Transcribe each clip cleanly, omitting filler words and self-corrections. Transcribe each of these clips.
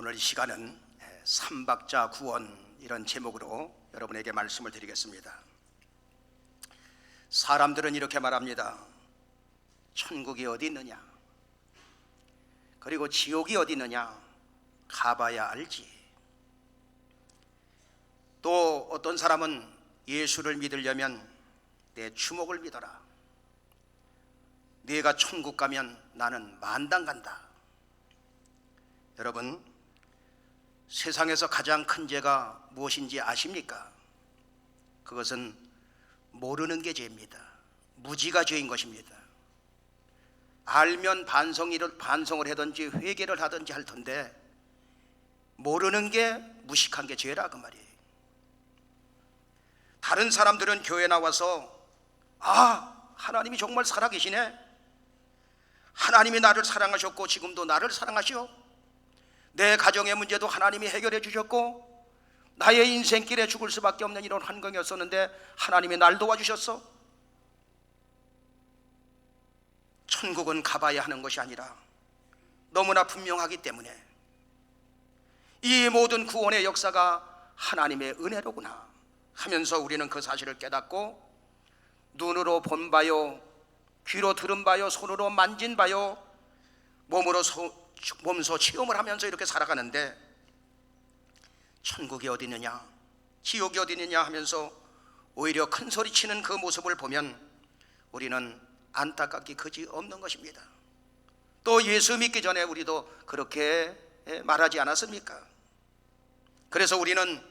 오늘 이 시간은 삼박자 구원 이런 제목으로 여러분에게 말씀을 드리겠습니다. 사람들은 이렇게 말합니다. 천국이 어디 있느냐? 그리고 지옥이 어디 있느냐? 가봐야 알지. 또 어떤 사람은 예수를 믿으려면 내 주먹을 믿어라. 네가 천국 가면 나는 만당 간다. 여러분, 세상에서 가장 큰 죄가 무엇인지 아십니까? 그것은 모르는 게 죄입니다. 무지가 죄인 것입니다. 알면 반성을 하든지 회개를 하든지 할 텐데 모르는 게 무식한 게 죄라 그 말이에요. 다른 사람들은 교회 나와서 하나님이 정말 살아계시네. 하나님이 나를 사랑하셨고 지금도 나를 사랑하시오. 내 가정의 문제도 하나님이 해결해 주셨고 나의 인생길에 죽을 수밖에 없는 이런 환경이었었는데 하나님이 날 도와주셨어. 천국은 가봐야 하는 것이 아니라 너무나 분명하기 때문에 이 모든 구원의 역사가 하나님의 은혜로구나 하면서 우리는 그 사실을 깨닫고 눈으로 본 바요, 귀로 들은 바요, 손으로 만진 바요, 몸소 체험을 하면서 이렇게 살아가는데 천국이 어디 있느냐, 지옥이 어디 있느냐 하면서 오히려 큰 소리 치는 그 모습을 보면 우리는 안타깝기 그지 없는 것입니다. 또 예수 믿기 전에 우리도 그렇게 말하지 않았습니까? 그래서 우리는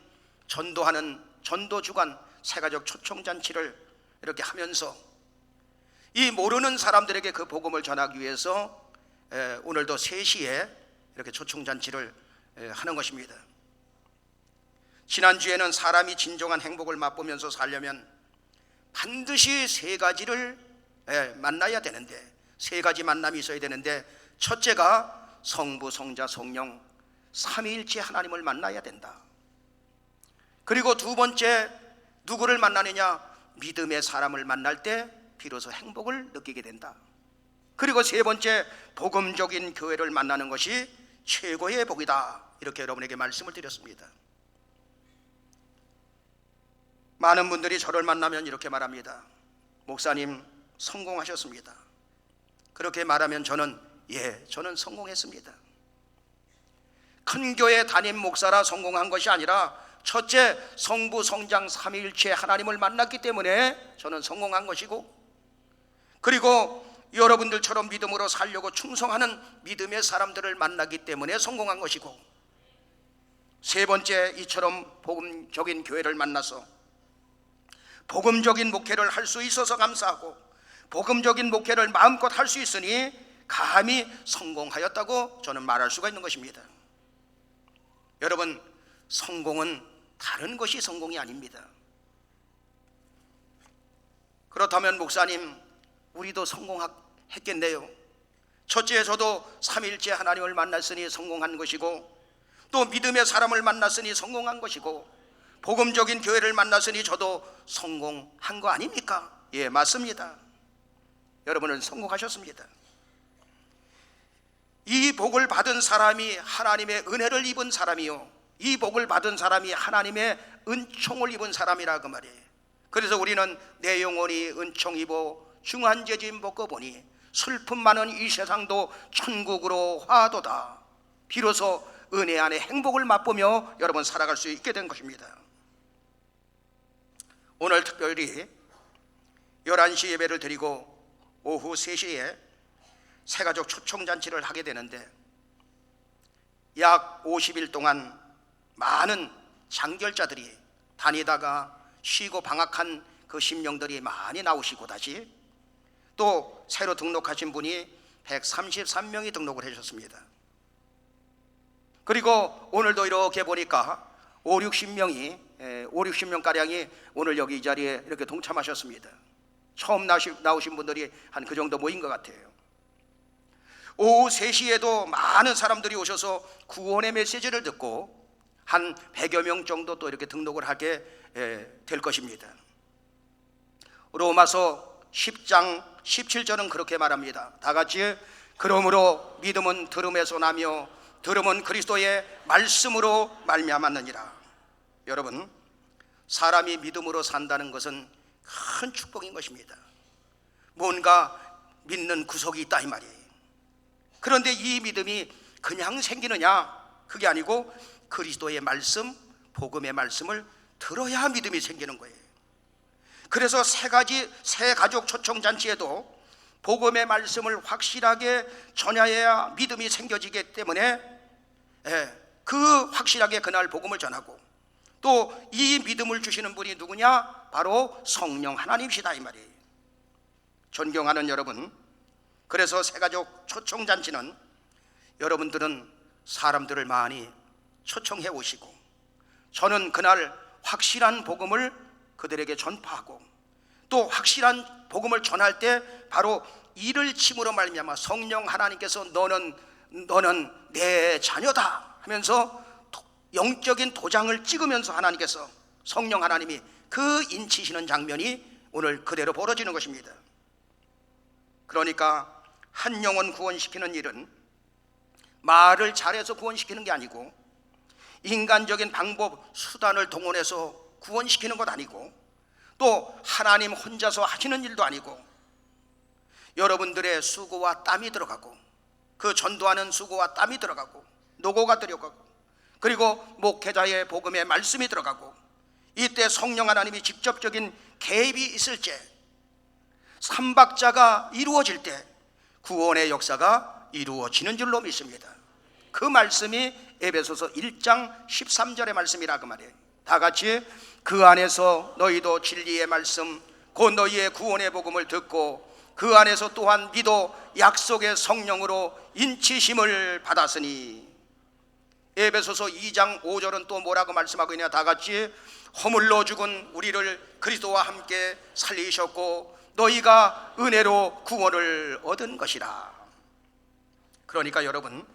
전도하는 전도주간 새가족 초청잔치를 이렇게 하면서 이 모르는 사람들에게 그 복음을 전하기 위해서 오늘도 3시에 이렇게 초청잔치를 하는 것입니다. 지난주에는 사람이 진정한 행복을 맛보면서 살려면 반드시 3가지를 만나야 되는데 3가지 만남이 있어야 되는데 첫째가 성부, 성자, 성령 삼위일체 하나님을 만나야 된다. 그리고 두 번째 누구를 만나느냐? 믿음의 사람을 만날 때 비로소 행복을 느끼게 된다. 그리고 세 번째 복음적인 교회를 만나는 것이 최고의 복이다. 이렇게 여러분에게 말씀을 드렸습니다. 많은 분들이 저를 만나면 이렇게 말합니다. 목사님 성공하셨습니다. 그렇게 말하면 저는 저는 성공했습니다. 큰 교회 담임 목사라 성공한 것이 아니라 첫째 성부 성장 삼위일체 하나님을 만났기 때문에 저는 성공한 것이고, 그리고 여러분들처럼 믿음으로 살려고 충성하는 믿음의 사람들을 만나기 때문에 성공한 것이고, 세 번째 이처럼 복음적인 교회를 만나서 복음적인 목회를 할 수 있어서 감사하고 복음적인 목회를 마음껏 할 수 있으니 감히 성공하였다고 저는 말할 수가 있는 것입니다. 여러분, 성공은 다른 것이 성공이 아닙니다. 그렇다면 목사님 우리도 성공했겠네요. 첫째, 저도 삼위일체 하나님을 만났으니 성공한 것이고 또 믿음의 사람을 만났으니 성공한 것이고 복음적인 교회를 만났으니 저도 성공한 거 아닙니까? 예, 맞습니다. 여러분은 성공하셨습니다. 이 복을 받은 사람이 하나님의 은혜를 입은 사람이요, 이 복을 받은 사람이 하나님의 은총을 입은 사람이라 그 말이에요. 그래서 우리는 내 영혼이 은총 입어 중한 죄짐 벗고 보니 슬픔 많은 이 세상도 천국으로 화도다. 비로소 은혜 안에 행복을 맛보며 여러분 살아갈 수 있게 된 것입니다. 오늘 특별히 11시 예배를 드리고 오후 3시에 새가족 초청잔치를 하게 되는데 약 50일 동안 많은 장결자들이 다니다가 쉬고 방학한 그 심령들이 많이 나오시고 다시 또 새로 등록하신 분이 133명이 등록을 하셨습니다. 그리고 오늘도 이렇게 보니까 50-60명가량이 오늘 여기 이 자리에 이렇게 동참하셨습니다. 처음 나오신 분들이 한 그 정도 모인 것 같아요. 오후 3시에도 많은 사람들이 오셔서 구원의 메시지를 듣고 한 100여 명 정도 또 이렇게 등록을 하게 될 것입니다. 로마서 10장 17절은 그렇게 말합니다. 다 같이 그러므로 믿음은 들음에서 나며 들음은 그리스도의 말씀으로 말미암았느니라. 여러분, 사람이 믿음으로 산다는 것은 큰 축복인 것입니다. 뭔가 믿는 구석이 있다 이 말이에요. 그런데 이 믿음이 그냥 생기느냐? 그게 아니고 그리스도의 말씀, 복음의 말씀을 들어야 믿음이 생기는 거예요. 그래서 세 가족 초청잔치에도 복음의 말씀을 확실하게 전해야 믿음이 생겨지기 때문에 그 확실하게 그날 복음을 전하고, 또 이 믿음을 주시는 분이 누구냐? 바로 성령 하나님이시다 이 말이에요. 존경하는 여러분, 그래서 새가족 초청잔치는 여러분들은 사람들을 많이 초청해 오시고, 저는 그날 확실한 복음을 그들에게 전파하고, 또 확실한 복음을 전할 때 바로 이를 침으로 말미암아 성령 하나님께서 너는 내 자녀다 하면서 영적인 도장을 찍으면서 하나님께서, 성령 하나님이 그 인치시는 장면이 오늘 그대로 벌어지는 것입니다. 그러니까 한 영혼 구원시키는 일은 말을 잘해서 구원시키는 게 아니고, 인간적인 방법, 수단을 동원해서 구원시키는 것 아니고, 또 하나님 혼자서 하시는 일도 아니고, 여러분들의 수고와 땀이 들어가고, 그 전도하는 수고와 땀이 들어가고, 노고가 들어가고, 그리고 목회자의 복음의 말씀이 들어가고, 이때 성령 하나님이 직접적인 개입이 있을 때, 삼박자가 이루어질 때 구원의 역사가 이루어지는 줄로 믿습니다. 그 말씀이 에베소서 1장 13절의 말씀이라 그 말이에요. 다 같이 그 안에서 너희도 진리의 말씀 곧 너희의 구원의 복음을 듣고 그 안에서 또한 믿어 약속의 성령으로 인치심을 받았으니. 에베소서 2장 5절은 또 뭐라고 말씀하고 있냐? 다 같이 허물로 죽은 우리를 그리스도와 함께 살리셨고 너희가 은혜로 구원을 얻은 것이라. 그러니까 여러분,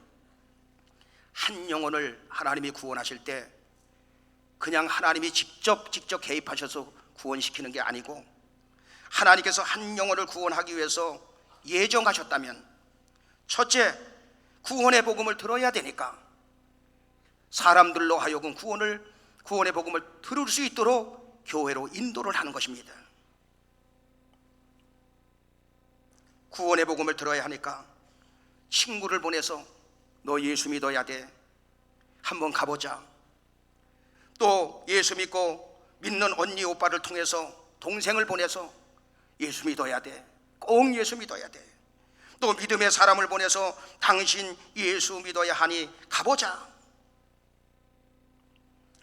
한 영혼을 하나님이 구원하실 때 그냥 하나님이 직접 개입하셔서 구원시키는 게 아니고, 하나님께서 한 영혼을 구원하기 위해서 예정하셨다면 첫째, 구원의 복음을 들어야 되니까 사람들로 하여금 구원의 복음을 들을 수 있도록 교회로 인도를 하는 것입니다. 구원의 복음을 들어야 하니까 친구를 보내서 너 예수 믿어야 돼, 한번 가보자. 또 예수 믿고 믿는 언니 오빠를 통해서 동생을 보내서 예수 믿어야 돼, 꼭 예수 믿어야 돼. 또 믿음의 사람을 보내서 당신 예수 믿어야 하니 가보자.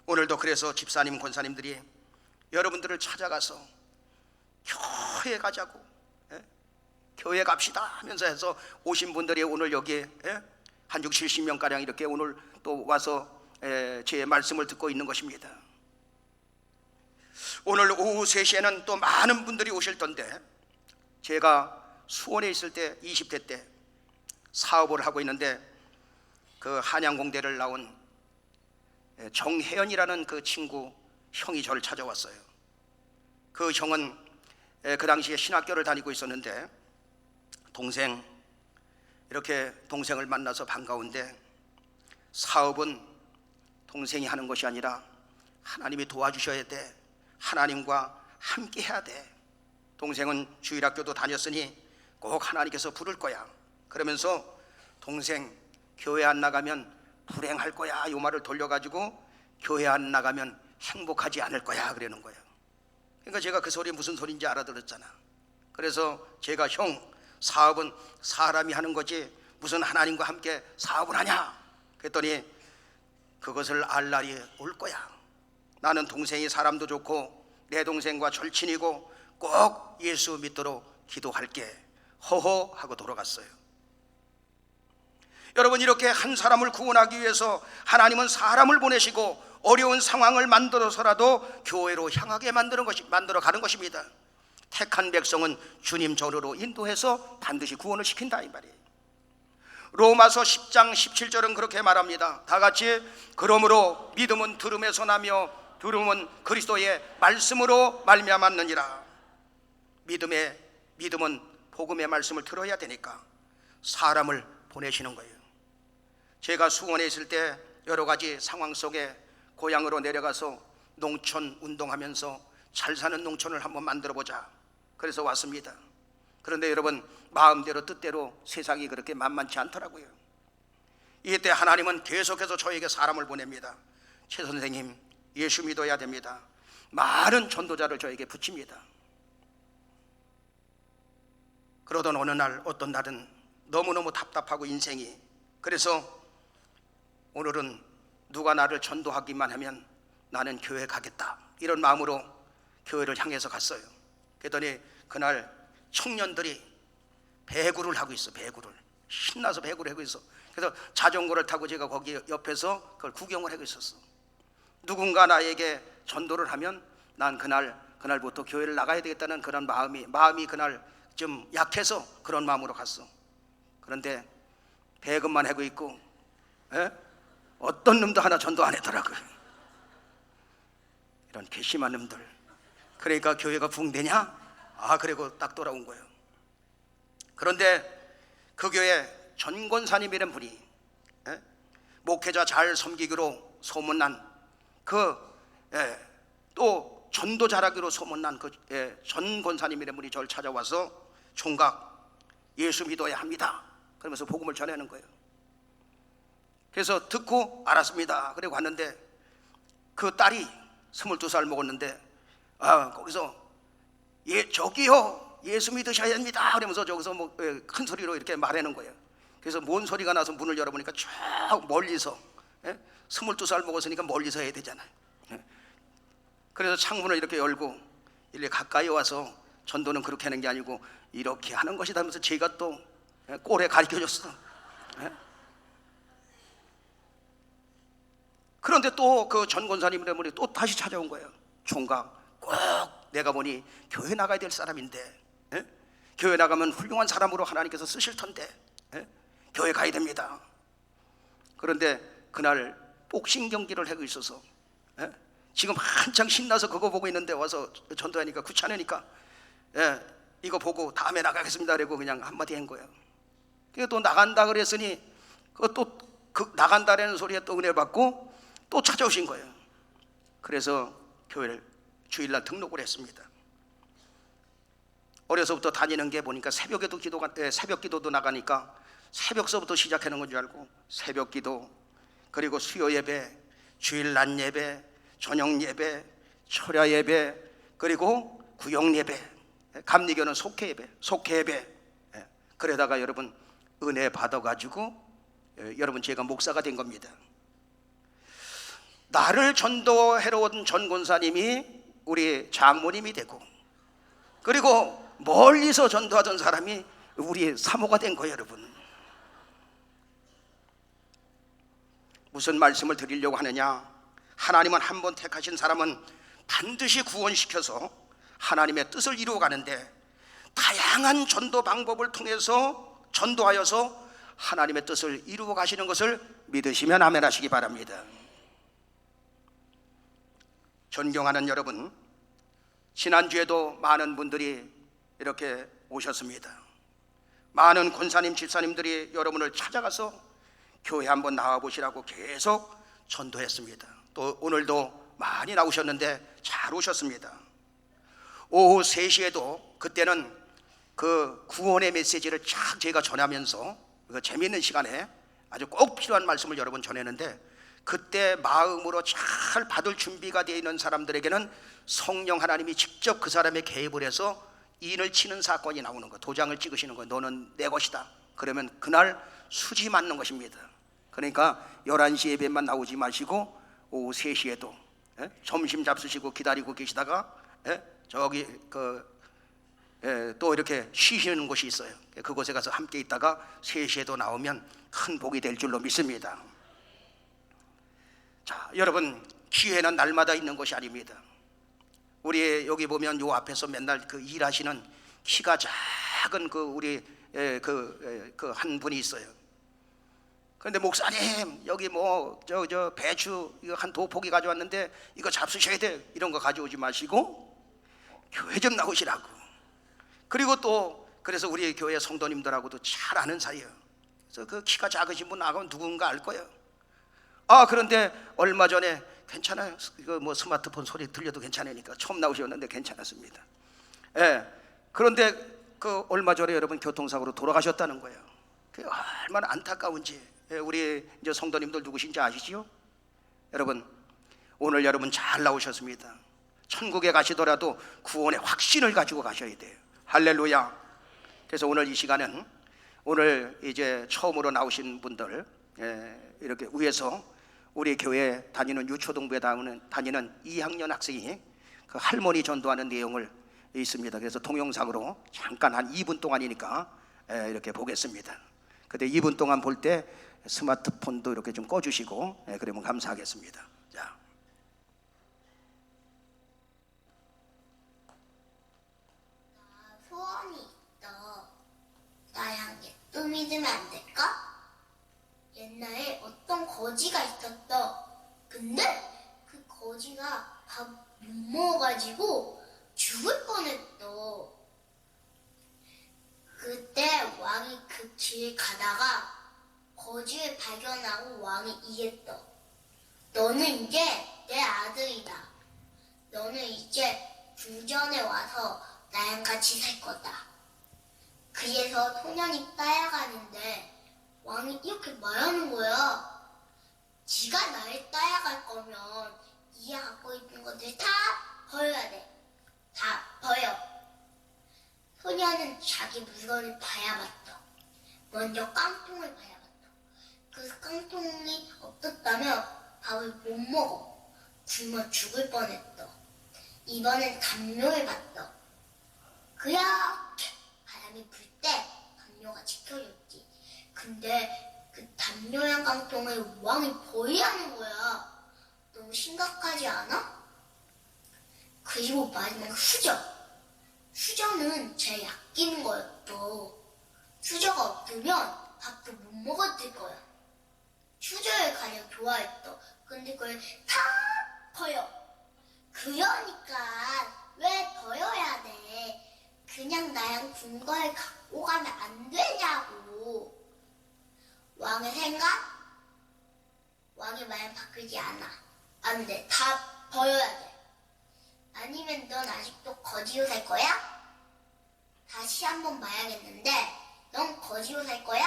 오늘도 그래서 집사님, 권사님들이 여러분들을 찾아가서 교회 가자고, 교회 갑시다 하면서 해서 오신 분들이 오늘 여기에 한 60, 70명가량 이렇게 오늘 또 와서 제 말씀을 듣고 있는 것입니다. 오늘 오후 3시에는 또 많은 분들이 오실 텐데, 제가 수원에 있을 때 20대 때 사업을 하고 있는데 그 한양공대를 나온 정혜연이라는 그 친구 형이 저를 찾아왔어요. 그 형은 그 당시에 신학교를 다니고 있었는데 동생, 이렇게 동생을 만나서 반가운데, 사업은 동생이 하는 것이 아니라 하나님이 도와주셔야 돼, 하나님과 함께 해야 돼. 동생은 주일학교도 다녔으니 꼭 하나님께서 부를 거야. 그러면서 동생 교회 안 나가면 불행할 거야, 이 말을 돌려가지고 교회 안 나가면 행복하지 않을 거야 그러는 거예요. 그러니까 제가 그 소리 무슨 소리인지 알아들었잖아. 그래서 제가 형, 사업은 사람이 하는 거지 무슨 하나님과 함께 사업을 하냐 그랬더니 그것을 알 날이 올 거야. 나는 동생이 사람도 좋고 내 동생과 절친이고 꼭 예수 믿도록 기도할게, 허허 하고 돌아갔어요. 여러분, 이렇게 한 사람을 구원하기 위해서 하나님은 사람을 보내시고 어려운 상황을 만들어서라도 교회로 향하게 만들어 가는 것입니다. 택한 백성은 주님 전으로 인도해서 반드시 구원을 시킨다 이 말이에요. 로마서 10장 17절은 그렇게 말합니다. 다 같이 그러므로 믿음은 들음에서 나며 들음은 그리스도의 말씀으로 말미암았느니라. 믿음은 복음의 말씀을 들어야 되니까 사람을 보내시는 거예요. 제가 수원에 있을 때 여러 가지 상황 속에 고향으로 내려가서 농촌 운동하면서 잘 사는 농촌을 한번 만들어 보자, 그래서 왔습니다. 그런데 여러분, 마음대로 뜻대로 세상이 그렇게 만만치 않더라고요. 이때 하나님은 계속해서 저에게 사람을 보냅니다. 최 선생님, 예수 믿어야 됩니다. 많은 전도자를 저에게 붙입니다. 그러던 어느 날, 어떤 날은 너무너무 답답하고 인생이, 그래서 오늘은 누가 나를 전도하기만 하면 나는 교회 가겠다, 이런 마음으로 교회를 향해서 갔어요. 그랬더니 그날 청년들이 배구를 하고 있어. 배구를 신나서 배구를 하고 있어. 그래서 자전거를 타고 제가 거기 옆에서 그걸 구경을 하고 있었어. 누군가 나에게 전도를 하면 난 그날부터 교회를 나가야 되겠다는 그런 마음이 그날 좀 약해서 그런 마음으로 갔어. 그런데 배급만 하고 있고 어떤 놈도 하나 전도 안 하더라고요. 이런 괘씸한 놈들. 그러니까 교회가 붕대냐? 그리고 딱 돌아온 거예요. 그런데 그 교회 전 권사님이란 분이 목회자 잘 섬기기로 소문난 또 전도 잘하기로 소문난 전 권사님이란 분이 저를 찾아와서 총각, 예수 믿어야 합니다, 그러면서 복음을 전하는 거예요. 그래서 듣고 알았습니다. 그리고 갔는데 그 딸이 22살 먹었는데 거기서 저기요, 예수 믿으셔야 합니다, 그러면서 저기서 큰 소리로 이렇게 말하는 거예요. 그래서 뭔 소리가 나서 문을 열어보니까 쭉 멀리서 22살 먹었으니까 멀리서 해야 되잖아요. 그래서 창문을 이렇게 열고 이렇게 가까이 와서 전도는 그렇게 하는 게 아니고 이렇게 하는 것이다 하면서 제가 또 꼴에 가르쳐줬어. 그런데 또 그 전 권사님이란 분이 또 다시 찾아온 거예요. 총각, 꼭 내가 보니 교회 나가야 될 사람인데 교회 나가면 훌륭한 사람으로 하나님께서 쓰실 텐데 교회 가야 됩니다. 그런데 그날 복싱 경기를 하고 있어서 지금 한창 신나서 그거 보고 있는데 와서 전도하니까 귀찮으니까 이거 보고 다음에 나가겠습니다 그러고 그냥 한마디 한 거예요. 그래서 또 나간다 그랬으니 또 나간다라는 소리에 또 은혜 받고 또 찾아오신 거예요. 그래서 교회를 주일날 등록을 했습니다. 어려서부터 다니는 게 보니까 새벽 기도도 나가니까 새벽서부터 시작하는 건 줄 알고 새벽 기도, 그리고 수요 예배, 주일 낮 예배, 저녁 예배, 철야 예배, 그리고 구역 예배, 감리교는 속회 예배. 그러다가 여러분 은혜 받아가지고 여러분 제가 목사가 된 겁니다. 나를 전도하러 온 전 권사님이 우리 장모님이 되고, 그리고 멀리서 전도하던 사람이 우리 사모가 된 거예요. 여러분, 무슨 말씀을 드리려고 하느냐? 하나님은 한 번 택하신 사람은 반드시 구원시켜서 하나님의 뜻을 이루어가는데 다양한 전도 방법을 통해서 전도하여서 하나님의 뜻을 이루어 가시는 것을 믿으시면 아멘 하시기 바랍니다. 존경하는 여러분, 지난주에도 많은 분들이 이렇게 오셨습니다. 많은 권사님, 집사님들이 여러분을 찾아가서 교회 한번 나와보시라고 계속 전도했습니다. 또 오늘도 많이 나오셨는데 잘 오셨습니다. 오후 3시에도 그때는 그 구원의 메시지를 쫙 제가 전하면서 그 재미있는 시간에 아주 꼭 필요한 말씀을 여러 번 전했는데, 그때 마음으로 잘 받을 준비가 되어 있는 사람들에게는 성령 하나님이 직접 그 사람의 개입을 해서 인을 치는 사건이 나오는 거, 도장을 찍으시는 거, 너는 내 것이다. 그러면 그날 수지 맞는 것입니다. 그러니까 11시 예배만 나오지 마시고 오후 3시에도 점심 잡수시고 기다리고 계시다가 저기 또 이렇게 쉬시는 곳이 있어요. 그곳에 가서 함께 있다가 3시에도 나오면 큰 복이 될 줄로 믿습니다. 자, 여러분, 기회는 날마다 있는 것이 아닙니다. 우리 여기 보면 요 앞에서 맨날 그 일하시는 키가 작은 우리 한 분이 있어요. 그런데 목사님, 여기 저 배추 이거 한 2포기 가져왔는데 이거 잡수셔야 돼, 이런 거 가져오지 마시고 교회 좀 나오시라고. 그리고 또 그래서 우리 교회 성도님들하고도 잘 아는 사이예요. 그래서 그 키가 작으신 분 나가면 누군가 알 거예요. 그런데 얼마 전에 괜찮아요. 이거 뭐 스마트폰 소리 들려도 괜찮으니까 처음 나오셨는데 괜찮았습니다. 그런데 그 얼마 전에 여러분 교통사고로 돌아가셨다는 거예요. 그게 얼마나 안타까운지. 우리 이제 성도님들 누구신지 아시지요? 여러분, 오늘 여러분 잘 나오셨습니다. 천국에 가시더라도 구원의 확신을 가지고 가셔야 돼요. 할렐루야. 그래서 오늘 이 시간은 오늘 이제 처음으로 나오신 분들, 이렇게 위에서 우리 교회 다니는 유초등부에 다니는 2학년 학생이 그 할머니 전도하는 내용을 있습니다. 그래서 동영상으로 잠깐 한 2분 동안이니까 이렇게 보겠습니다. 근데 2분 동안 볼 때 스마트폰도 이렇게 좀 꺼주시고 그러면 감사하겠습니다. 자. 소원이 있어. 나랑 또 믿으면 안 될까? 옛날에 어떤 거지가 있었어. 근데 그 거지가 밥 못 먹어가지고 죽을 뻔했어. 그때 왕이 그 길 가다가 거지를 발견하고 왕이 이랬어. 너는 이제 내 아들이다. 너는 이제 궁전에 와서 나랑 같이 살 거다. 그래서 소년이 따라가는데 왕이 이렇게 말하는 거야. 지가 나를 따라갈 거면 네가 갖고 있는 것들 다 버려야 돼. 다 버려. 소년은 자기 물건을 봐야봤어. 먼저 깡통을 봐야봤어. 그 깡통이 없었다면 밥을 못 먹어. 굶어 죽을 뻔했어. 이번엔 담요를 봤어. 그렇게 바람이 불 때 담요가 지켜줬지. 근데 그 담요양 깡통을 왕이 버리라는 거야. 너무 심각하지 않아? 그리고 마지막 수저. 수저는 제일 아끼는 거였어. 수저가 없으면 밥도 못 먹었을 거야. 수저를 가장 좋아했어. 근데 그걸 다 버려. 그러니까 왜 버려야 돼? 그냥 나랑 궁궐에 갖고 가면 안 되냐고. 왕의 생각? 왕의 말은 바꾸지 않아. 안 돼. 다 버려야 돼. 아니면 넌 아직도 거지로 살 거야? 다시 한번 봐야겠는데 넌 거지로 살 거야?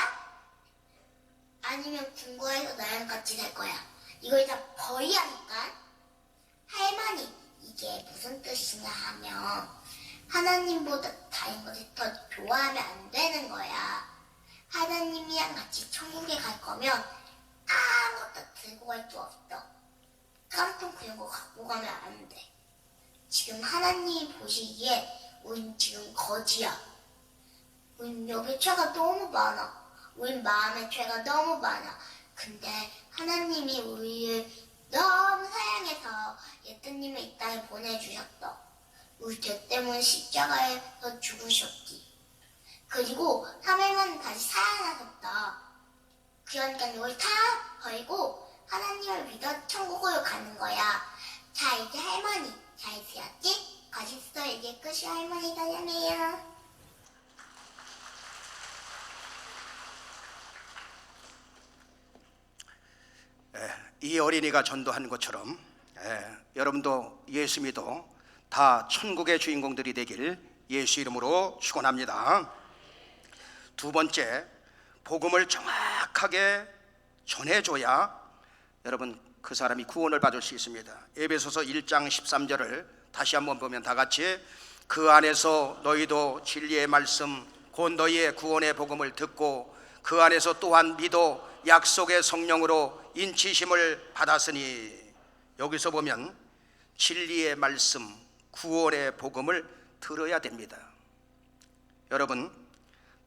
아니면 궁궐에서 나랑 같이 살 거야? 이걸 다 버리라니까. 할머니, 이게 무슨 뜻이냐 하면 하나님보다 다른 것을 더 좋아하면 안 되는 거야. 하나님이랑 같이 천국에 갈 거면 아무것도 들고 갈 수 없어. 깡통 그런 거 갖고 가면 안 돼. 지금 하나님이 보시기에 우린 지금 거지야. 우린 여기 죄가 너무 많아. 우린 마음에 죄가 너무 많아. 근데 하나님이 우리를 너무 사랑해서 예수님을 이 땅에 보내주셨어. 우리 죄 때문에 십자가에서 죽으셨지. 그리고 3일 만에 다시 살아나셨다. 그러니까 이걸 다 버리고 하나님을 믿어 천국으로 가는 거야. 자, 이제 할머니 잘 들었지? 거짓말 이제 끝이 할머니 사랑해요. 이 어린이가 전도한 것처럼 여러분도 예수 믿어 다 천국의 주인공들이 되길 예수 이름으로 축원합니다. 두 번째, 복음을 정확하게 전해줘야 여러분 그 사람이 구원을 받을 수 있습니다. 에베소서 1장 13절을 다시 한번 보면 다 같이 그 안에서 너희도 진리의 말씀 곧 너희의 구원의 복음을 듣고 그 안에서 또한 믿어 약속의 성령으로 인치심을 받았으니. 여기서 보면 진리의 말씀 구원의 복음을 들어야 됩니다. 여러분,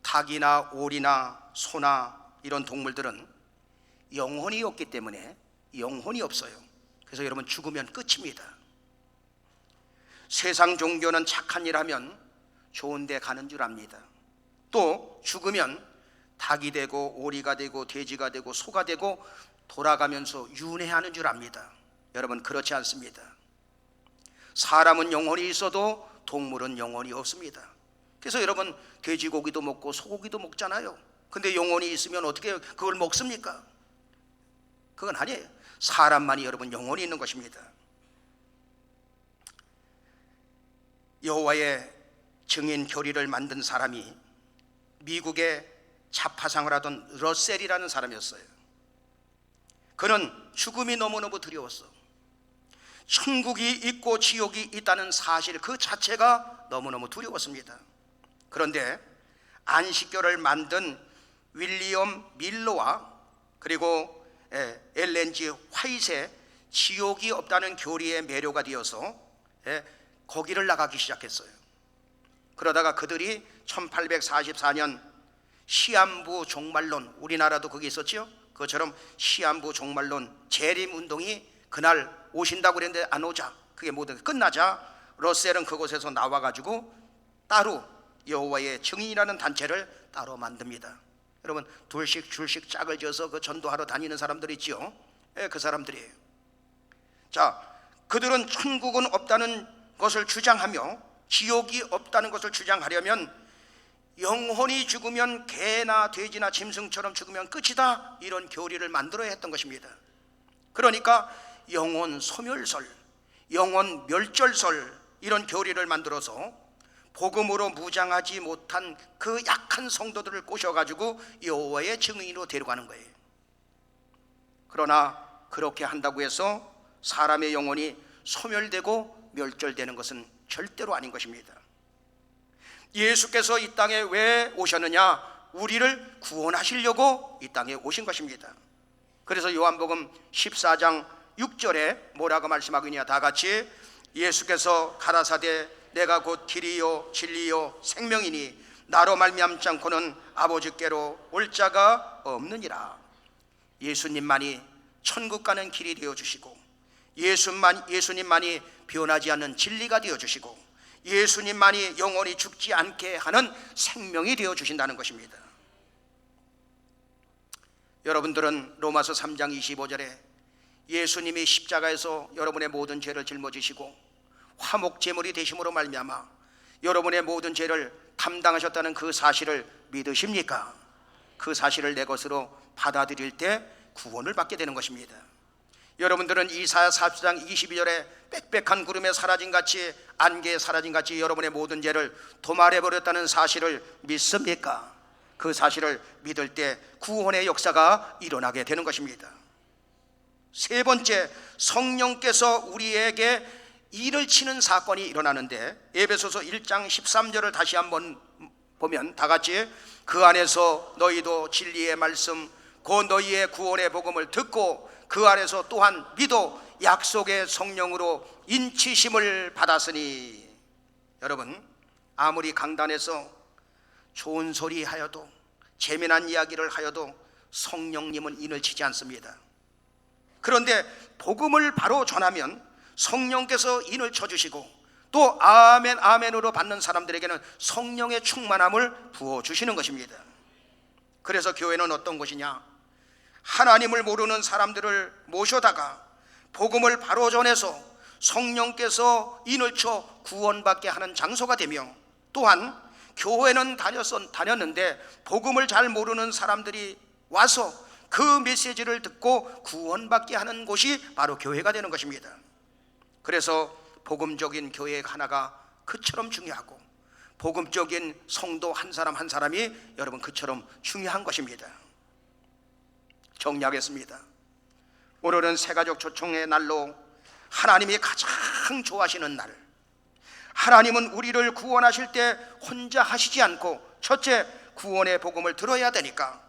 닭이나 오리나 소나 이런 동물들은 영혼이 없기 때문에 영혼이 없어요. 그래서 여러분 죽으면 끝입니다. 세상 종교는 착한 일 하면 좋은 데 가는 줄 압니다. 또 죽으면 닭이 되고 오리가 되고 돼지가 되고 소가 되고 돌아가면서 윤회하는 줄 압니다. 여러분 그렇지 않습니다. 사람은 영혼이 있어도 동물은 영혼이 없습니다. 그래서 여러분 돼지고기도 먹고 소고기도 먹잖아요. 근데 영혼이 있으면 어떻게 그걸 먹습니까? 그건 아니에요. 사람만이 여러분 영혼이 있는 것입니다. 여호와의 증인 교리를 만든 사람이 미국의 자파상을 하던 러셀이라는 사람이었어요. 그는 죽음이 너무너무 두려웠어. 천국이 있고 지옥이 있다는 사실 그 자체가 너무너무 두려웠습니다. 그런데 안식교를 만든 윌리엄 밀러와 그리고 엘렌지 화이트의 지옥이 없다는 교리에 매료가 되어서 거기를 나가기 시작했어요. 그러다가 그들이 1844년 시한부 종말론, 우리나라도 거기 있었죠? 그것처럼 시한부 종말론 재림운동이 그날 오신다고 그랬는데 안 오자, 그게 모든 끝나자 러셀은 그곳에서 나와가지고 따로 여호와의 증인이라는 단체를 따로 만듭니다. 여러분 둘씩 줄씩 짝을 지어서 그 전도하러 다니는 사람들 있지요? 그 사람들이에요. 자, 그들은 천국은 없다는 것을 주장하며 지옥이 없다는 것을 주장하려면 영혼이 죽으면 개나 돼지나 짐승처럼 죽으면 끝이다, 이런 교리를 만들어야 했던 것입니다. 그러니까 영혼 소멸설, 영혼 멸절설, 이런 교리를 만들어서 복음으로 무장하지 못한 그 약한 성도들을 꼬셔가지고 여호와의 증인으로 데려가는 거예요. 그러나 그렇게 한다고 해서 사람의 영혼이 소멸되고 멸절되는 것은 절대로 아닌 것입니다. 예수께서 이 땅에 왜 오셨느냐? 우리를 구원하시려고 이 땅에 오신 것입니다. 그래서 요한복음 14장 6절에 뭐라고 말씀하고 있냐? 다 같이 예수께서 가라사대 내가 곧 길이요 진리요 생명이니 나로 말미암지 않고는 아버지께로 올 자가 없느니라. 예수님만이 천국 가는 길이 되어 주시고 예수님만이 변하지 않는 진리가 되어 주시고 예수님만이 영원히 죽지 않게 하는 생명이 되어 주신다는 것입니다. 여러분들은 로마서 3장 25절에 예수님이 십자가에서 여러분의 모든 죄를 짊어지시고 화목 제물이 되심으로 말미암아 여러분의 모든 죄를 담당하셨다는 그 사실을 믿으십니까? 그 사실을 내 것으로 받아들일 때 구원을 받게 되는 것입니다. 여러분들은 이사야 40장 22절에 빽빽한 구름에 사라진같이 안개에 사라진같이 여러분의 모든 죄를 도말해버렸다는 사실을 믿습니까? 그 사실을 믿을 때 구원의 역사가 일어나게 되는 것입니다. 세 번째, 성령께서 우리에게 일을 치는 사건이 일어나는데 에베소서 1장 13절을 다시 한번 보면 다 같이 그 안에서 너희도 진리의 말씀 곧 너희의 구원의 복음을 듣고 그 안에서 또한 믿어 약속의 성령으로 인치심을 받았으니. 여러분, 아무리 강단에서 좋은 소리 하여도 재미난 이야기를 하여도 성령님은 인을 치지 않습니다. 그런데 복음을 바로 전하면 성령께서 인을 쳐주시고 또 아멘 아멘으로 받는 사람들에게는 성령의 충만함을 부어주시는 것입니다. 그래서 교회는 어떤 것이냐? 하나님을 모르는 사람들을 모셔다가 복음을 바로 전해서 성령께서 인을 쳐 구원받게 하는 장소가 되며, 또한 교회는 다녔는데 복음을 잘 모르는 사람들이 와서 그 메시지를 듣고 구원받게 하는 곳이 바로 교회가 되는 것입니다. 그래서 복음적인 교회 하나가 그처럼 중요하고 복음적인 성도 한 사람 한 사람이 여러분 그처럼 중요한 것입니다. 정리하겠습니다. 오늘은 새가족 초청의 날로 하나님이 가장 좋아하시는 날, 하나님은 우리를 구원하실 때 혼자 하시지 않고 첫째 구원의 복음을 들어야 되니까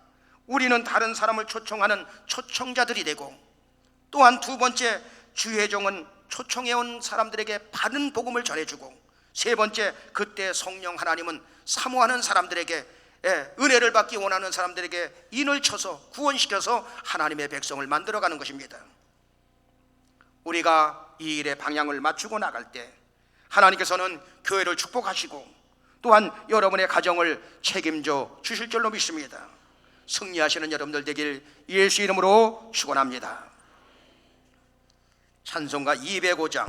우리는 다른 사람을 초청하는 초청자들이 되고, 또한 두 번째 주의 종은 초청해온 사람들에게 바른 복음을 전해주고, 세 번째 그때 성령 하나님은 사모하는 사람들에게 은혜를 받기 원하는 사람들에게 인을 쳐서 구원시켜서 하나님의 백성을 만들어가는 것입니다. 우리가 이 일의 방향을 맞추고 나갈 때 하나님께서는 교회를 축복하시고 또한 여러분의 가정을 책임져 주실 줄로 믿습니다. 승리하시는 여러분들 되길 예수 이름으로 축원합니다. 찬송가 205장